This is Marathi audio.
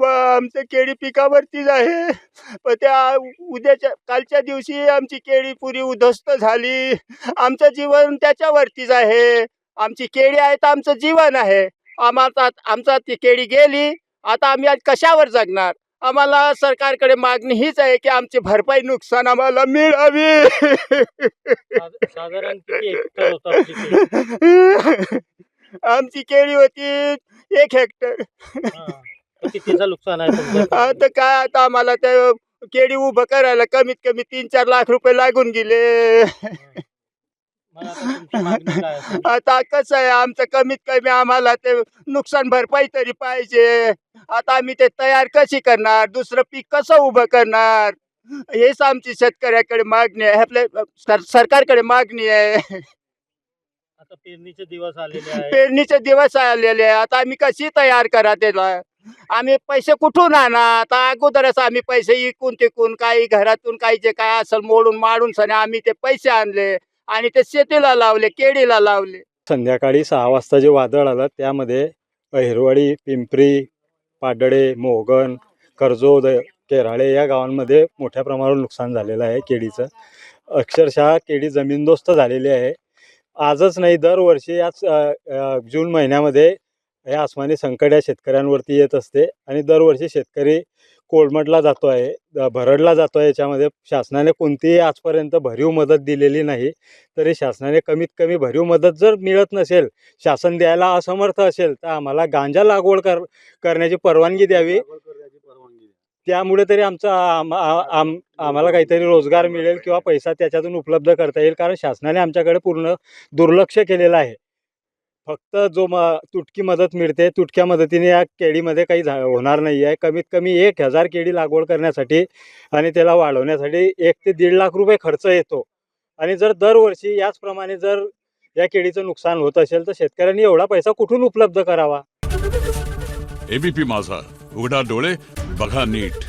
आमच्या केळी पिकावरतीच आहे, पण त्या उद्याच्या कालच्या दिवशी आमची केळी पुरी उद्ध्वस्त झाली. आमचं जीवन त्याच्यावरतीच आहे. आमची केळी आहे तर आमचं जीवन आहे. आमचा ती केळी गेली, आता आम्ही आज कशावर जगणार? आम्हाला सरकारकडे मागणी हीच आहे की आमची भरपाई नुकसान आम्हाला मिळावी. साधारण किती हेक्टर होतं आपली केळी? आमची केळी होती 1 हेक्टर. तर कितीचं नुकसान आहे तुमचं? आता काय, आता आम्हाला ते केळी उभं करायला कमीत कमी 3-4 लाख रुपये लागून गेले. मग आता तुमची मागणी काय असेल? आता कसं आहे, आमचं कमीत कमी आम्हाला ते नुकसान भरपाई तरी पाहिजे. आता आम्ही ते तयार कशी करणार, दुसरं पीक कसं उभं करणार, हेच आमची शेतकऱ्याकडे मागणी आहे, आपल्या सरकारकडे मागणी आहे. आता पेरणीचे दिवस आलेले आहेत. पेरणीचे दिवस आलेले आहे, आता आम्ही कशी तयार करा त्याला? आम्ही पैसे कुठून आणा? आता अगोदरच आम्ही पैसे इकून तिकून काही घरातून काही जे काय असेल मोडून माडून सने आम्ही ते पैसे आणले आणि ते शेतीला लावले, केळीला लावले. संध्याकाळी 6 वाजता जे वादळ आलं त्यामध्ये अहिरवाडी, पिंपरी, पाडळे, मोहगण, कर्जोद, केराळे या गावांमध्ये मोठ्या प्रमाणावर नुकसान झालेलं आहे केळीचं. अक्षरशः केळी जमीनदोस्त झालेली आहे. आजच नाही, दरवर्षी याच जून महिन्यामध्ये हे आसमानी संकट या शेतकऱ्यांवरती येत असते आणि दरवर्षी शेतकरी कोलमडला जातो आहे, भरडला जातो आहे. याच्यामध्ये शासनाने कोणतीही आजपर्यंत भरीव मदत दिलेली नाही. तरी शासनाने कमीत कमी भरीव मदत जर मिळत नसेल, शासन द्यायला असमर्थ असेल, तर आम्हाला गांजा लागवड करण्याची परवानगी द्यावी. त्यामुळे तरी आम्हाला काहीतरी रोजगार मिळेल किंवा पैसा त्याच्यातून उपलब्ध करता येईल. कारण शासनाने आमच्याकडे पूर्ण दुर्लक्ष केलेलं आहे. फक्त जो तुटकी मदत मिळते, तुटक्या मदतीने या केळीमध्ये काही होणार नाही आहे. कमीत कमी 1000 केळी लागवड करण्यासाठी आणि त्याला वाढवण्यासाठी 1 ते 1.5 लाख रुपये खर्च येतो. आणि जर दरवर्षी याचप्रमाणे जर या केळीचं नुकसान होत असेल तर शेतकऱ्यांनी एवढा पैसा कुठून उपलब्ध करावा? एबीपी माझा, उघडा डोळे बघा नीट.